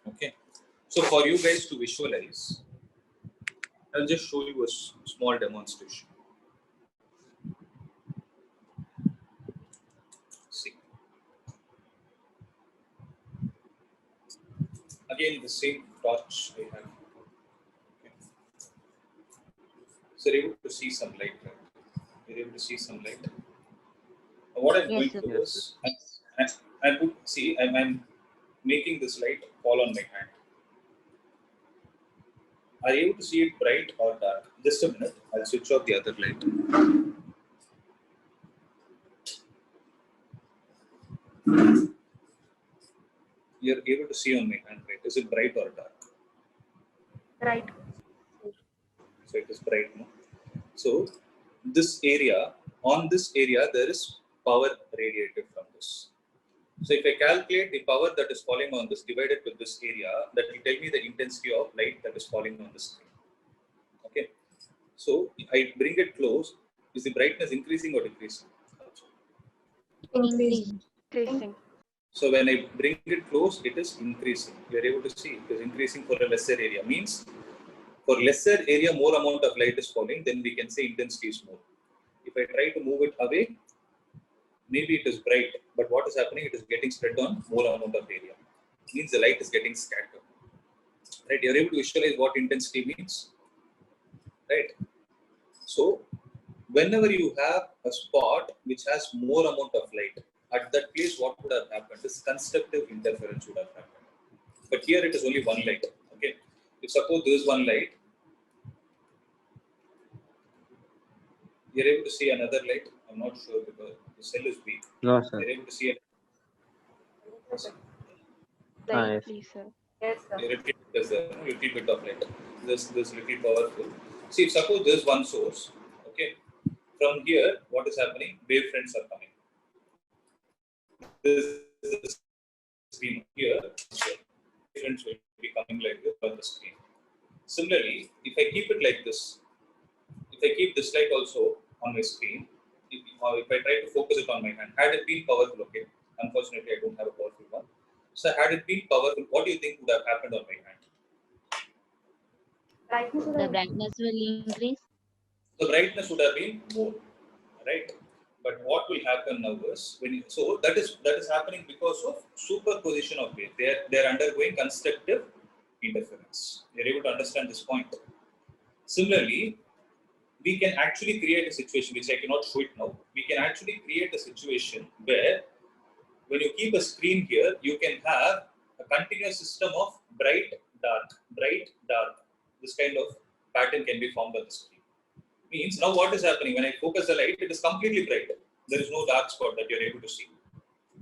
Okay. So for you guys to visualize, I'll just show you a small demonstration. See. Again, the same torch I have. Okay. So you're able to see some light, right? You're able to see some light. Now what I'm going to do is, I'm making this light fall on my hand. Are you able to see it bright or dark? Just a minute, I'll switch off the other light. You're able to see on my hand, right? Is it bright or dark? Right. So it is bright, no? So this area, on this area, there is power radiated from this. So if I calculate the power that is falling on this divided with this area, that will tell me the intensity of light that is falling on the screen. Okay. So I bring it close. Is the brightness increasing or decreasing? Increasing. So when I bring it close, it is increasing. You are able to see it is increasing for a lesser area. Means for lesser area, more amount of light is falling, then we can say intensity is more. If I try to move it away, maybe it is bright, but what is happening? It is getting spread on more amount of area. It means the light is getting scattered. Right? You are able to visualize what intensity means. Right? So whenever you have a spot which has more amount of light, at that place what would have happened is constructive interference would have happened. But here it is only one light. Okay. If suppose there is one light, you are able to see another light. I'm not sure because the cell is weak. No, sir. You're able to see it. Light, please, sir. Yes, sir. There's a little bit of light. This little powerful. See, if suppose there's one source, okay. From here, what is happening? Wavefronts are coming. This is the screen here. Wavefronts will be coming like this on the screen. Similarly, if I keep it like this, if I keep this light also on my screen, if I try to focus it on my hand, had it been powerful, okay. Unfortunately, I don't have a powerful one. So, had it been powerful, what do you think would have happened on my hand? The brightness will increase. The brightness would have been more, right? But what will happen now is that is happening because of superposition of waves. They are undergoing constructive interference. You're able to understand this point. Similarly, we can actually create a situation which I cannot show it now. We can actually create a situation where when you keep a screen here, you can have a continuous system of bright, dark, bright, dark. This kind of pattern can be formed on the screen. Means now what is happening? When I focus the light, it is completely bright. There is no dark spot that you're able to see,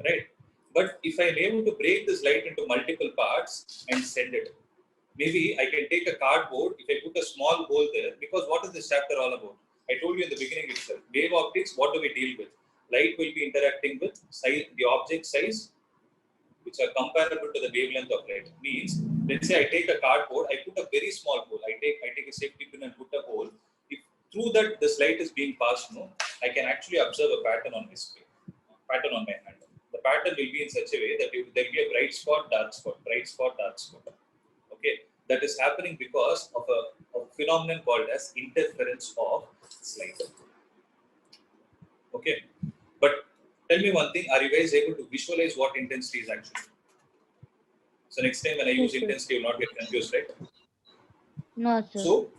right? But if I am able to break this light into multiple parts and send it, maybe I can take a cardboard, if I put a small hole there, because what is this chapter all about? I told you in the beginning itself, wave optics, what do we deal with? Light will be interacting with size, the object size, which are comparable to the wavelength of light. Means, let's say I take a cardboard, I put a very small hole, I take a safety pin and put a hole. If through that this light is being passed, I can actually observe a pattern on my screen, pattern on my hand. The pattern will be in such a way that there will be a bright spot, dark spot, bright spot, dark spot. Okay, that is happening because of a phenomenon called as interference of light. Okay, but tell me one thing: are you guys able to visualize what intensity is actually? So next time when I use intensity, you will not get confused, right? No, sir. So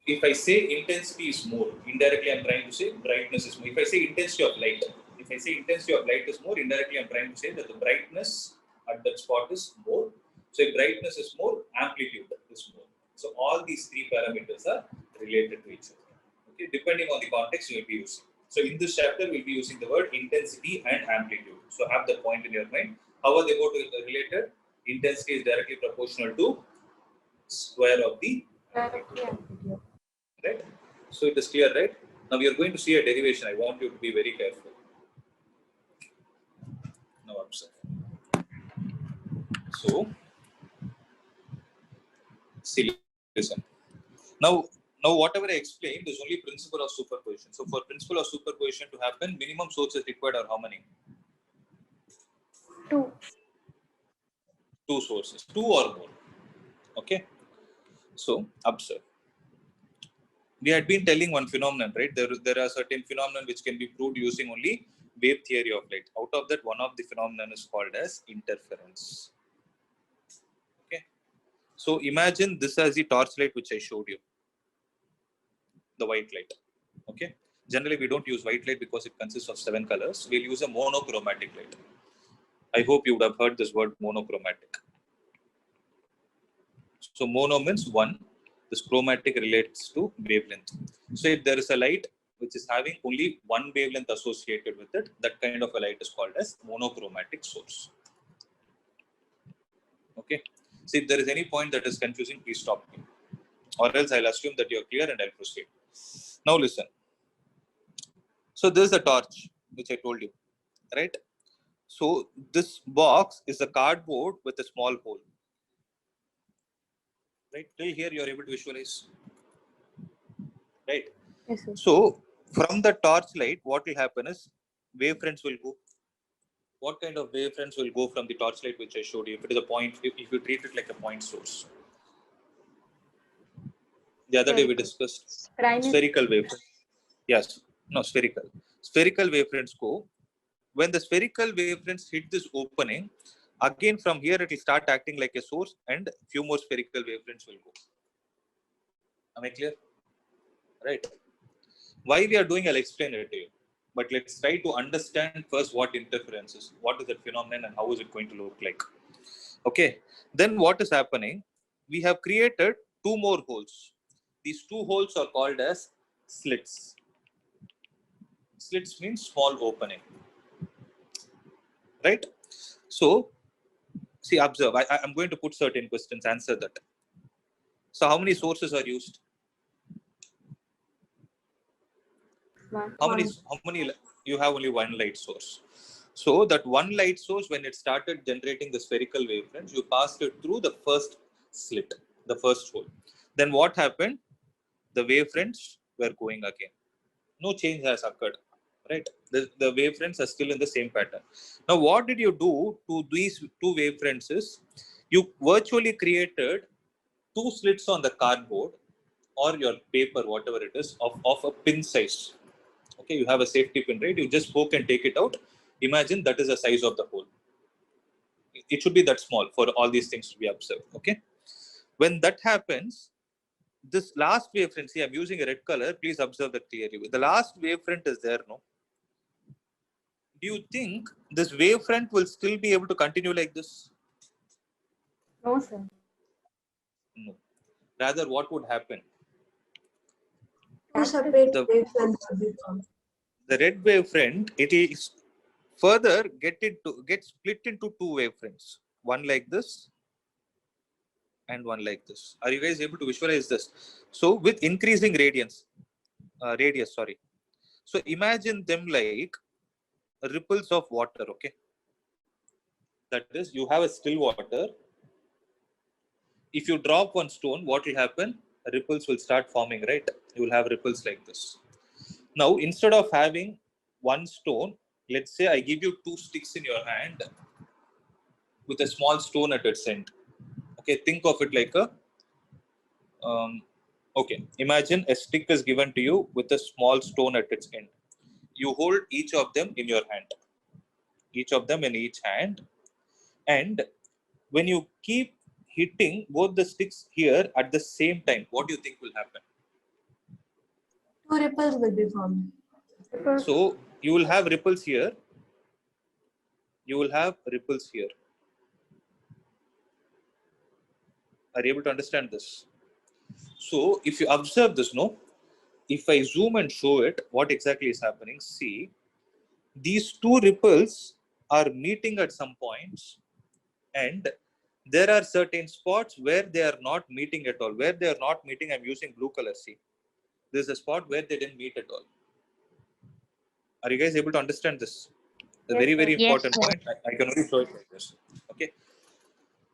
if I say intensity is more, indirectly I'm trying to say brightness is more. If I say intensity of light, is more, indirectly I'm trying to say that the brightness at that spot is more. So if brightness is more, amplitude is more. So all these three parameters are related to each other. Okay, depending on the context you will be using. So in this chapter, we'll be using the word intensity and amplitude. So have that point in your mind. How are they both related? Intensity is directly proportional to square of the amplitude. Right? So it is clear, right? Now we are going to see a derivation. I want you to be very careful. Now observe. So, see, listen. Now whatever I explained is only principle of superposition. So for principle of superposition to happen, minimum sources required are how many? 2. two sources, two or more. Okay. So observe. We had been telling one phenomenon, right? There are certain phenomena which can be proved using only wave theory of light. Out of that, one of the phenomenon is called as interference. Okay. So imagine this as the torchlight which I showed you, the white light. Okay. Generally, we don't use white light because it consists of 7 colors. We'll use a monochromatic light. I hope you would have heard this word monochromatic. So mono means one. This chromatic relates to wavelength. So if there is a light which is having only one wavelength associated with it, that kind of a light is called as monochromatic source. Okay. So if there is any point that is confusing, please stop me. Or else I'll assume that you're clear and I'll proceed. Now listen. So this is the torch which I told you, right? So this box is a cardboard with a small hole. Right? Till here you are able to visualize. Right? Yes, sir. So from the torchlight, what will happen is wavefronts will go. What kind of wavefronts will go from the torchlight which I showed you? If it is a point, if you treat it like a point source. The other day we discussed spherical wavefronts. Yes, no, spherical. Spherical wavefronts go. When the spherical wavefronts hit this opening, again from here it will start acting like a source and few more spherical wavefronts will go. Am I clear? Right. Why we are doing, I'll explain it to you. But let's try to understand first what interference is, what is that phenomenon and how is it going to look like. Okay. Then what is happening? We have created two more holes. These two holes are called as slits. Slits means small opening. Right? So, see, observe. I'm going to put certain questions, answer that. So, how many sources are used? How many? You have only one light source. So that one light source, when it started generating the spherical wavefronts, you passed it through the first slit, the first hole. Then what happened? The wavefronts were going again. No change has occurred, right? The wavefronts are still in the same pattern. Now, what did you do to these two wavefronts is, you virtually created two slits on the cardboard or your paper, whatever it is, of a pin size. Okay, you have a safety pin, right? You just poke and take it out. Imagine that is the size of the hole. It should be that small for all these things to be observed. Okay. When that happens, this last wavefront, see, I'm using a red color. Please observe that clearly. The last wavefront is there, no? Do you think this wavefront will still be able to continue like this? No, sir. No. Rather, what would happen? Two separate The, wavefronts would be formed. the red wavefront, it is further get split into two wavefronts. One like this and one like this. Are you guys able to visualize this? So with increasing radius, sorry. So imagine them like ripples of water. Okay, that is, you have a still water. If you drop one stone, what will happen? Ripples will start forming, right? You will have ripples like this. Now, instead of having one stone, let's say I give you two sticks in your hand with a small stone at its end. Okay, think of it like a okay, imagine a stick is given to you with a small stone at its end. You hold each of them in your hand, each of them in each hand. And when you keep hitting both the sticks here at the same time, what do you think will happen? Two ripples will be formed. So you will have ripples here. You will have ripples here. Are you able to understand this? So if you observe this, no, if I zoom and show it, what exactly is happening? See, these two ripples are meeting at some points, and there are certain spots where they are not meeting at all. Where they are not meeting, I'm using blue color. See, there's a spot where they didn't meet at all. Are you guys able to understand this? The very, very Yes, important sir. point. I can only show it like this. Okay.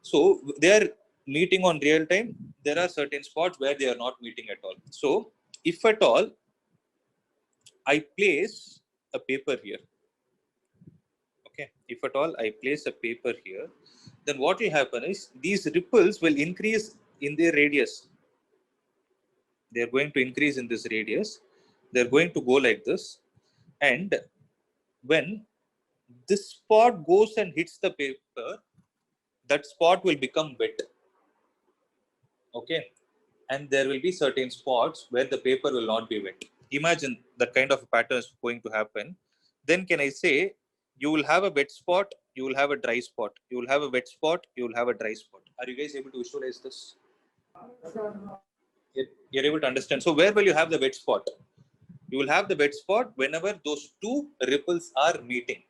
So they are meeting on real time. There are certain spots where they are not meeting at all. So if at all, I place a paper here. Okay. If at all I place a paper here, then what will happen is these ripples will increase in their radius. They are going to increase in this radius. They are going to go like this. And when this spot goes and hits the paper, that spot will become wet. Okay. And there will be certain spots where the paper will not be wet. Imagine that kind of a pattern is going to happen. Then can I say you will have a wet spot, you will have a dry spot, you will have a wet spot, you will have a dry spot. Are you guys able to visualize this? You're able to understand. So where will you have the wet spot? You will have the wet spot whenever those two ripples are meeting.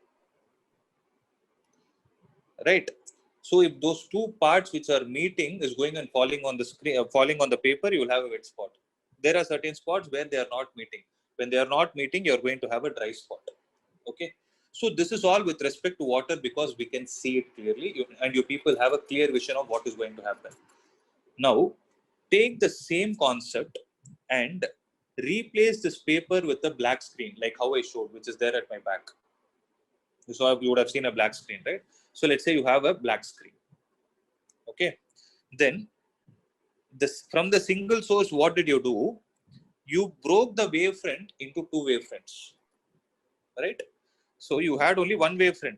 Right? So if those two parts which are meeting is going and falling on the screen, falling on the paper, you will have a wet spot. There are certain spots where they are not meeting. When they are not meeting, you are going to have a dry spot. Okay. So this is all with respect to water because we can see it clearly and you people have a clear vision of what is going to happen. Now, take the same concept and replace this paper with a black screen, like how I showed, which is there at my back. So you would have seen a black screen, right? So let's say you have a black screen. Okay. Then this from the single source, what did you do? You broke the wavefront into two wavefronts, right? So you had only one wavefront.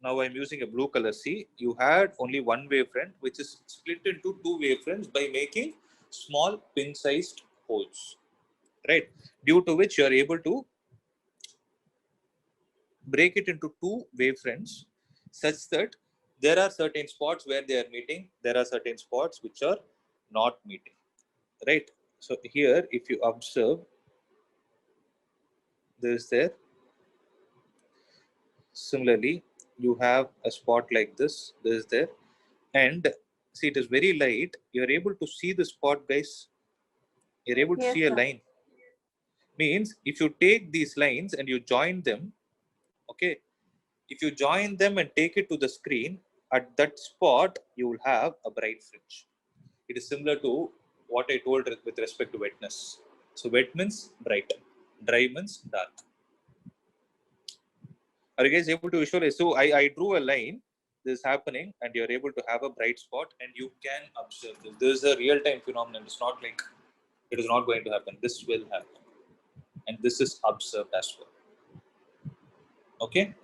Now I'm using a blue color. See, you had only one wavefront, which is split into two wavefronts by making small pin-sized holes, right? Due to which you are able to break it into two wavefronts such that there are certain spots where they are meeting, there are certain spots which are not meeting, right? So here, if you observe, there. Similarly, you have a spot like this there, and see it is very light. You are able to see the spot, guys. You're able to Yes, see a sir. line. Means if you take these lines and you join them, okay, if you join them and take it to the screen, at that spot, you will have a bright fringe. It is similar to what I told with respect to wetness. So wet means bright, dry means dark. Are you guys able to visualize? So I drew a line, this is happening, and you're able to have a bright spot, and you can observe this. This is a real-time phenomenon. It's not like it is not going to happen. This will happen. And this is observed as well. Okay?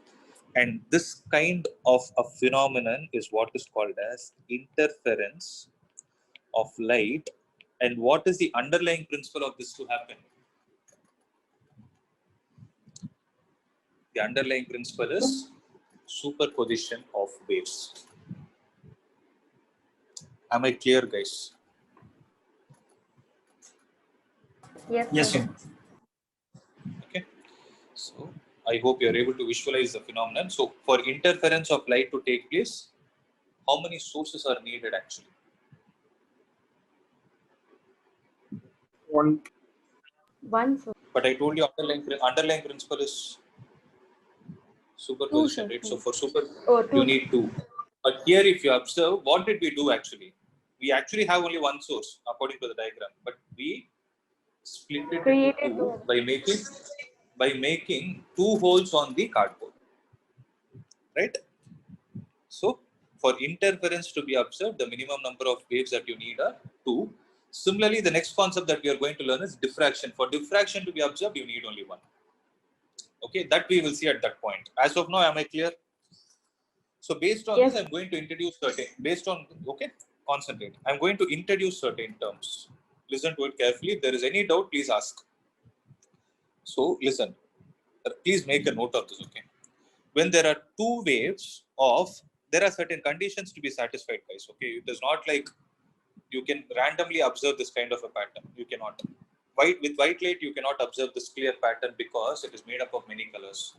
And this kind of a phenomenon is what is called as interference of light. And what is the underlying principle of this to happen? The underlying principle is superposition of waves. Am I clear, guys? Yes, Yes, sir. sir. Okay. So I hope you are able to visualize the phenomenon. So for interference of light to take place, how many sources are needed actually? One. One, sir. But I told you underlying principle is superposition, sir. right? So for super, Oh, you two. need two. But here, if you observe, what did we do actually? We actually have only one source according to the diagram, but we split it into Created two two. by making two holes on the cardboard, right? So for interference to be observed, the minimum number of waves that you need are two. Similarly, the next concept that we are going to learn is diffraction. For diffraction to be observed, you need only one. Okay, that we will see at that point. As of now, am I clear? So based on Yes. this, I'm going to introduce okay, concentrate. I'm going to introduce certain terms. Listen to it carefully. If there is any doubt, please ask. So listen, please make a note of this, okay? When there are two waves there are certain conditions to be satisfied, guys, okay? It is not like you can randomly observe this kind of a pattern. You cannot. With white light, you cannot observe this clear pattern because it is made up of many colors.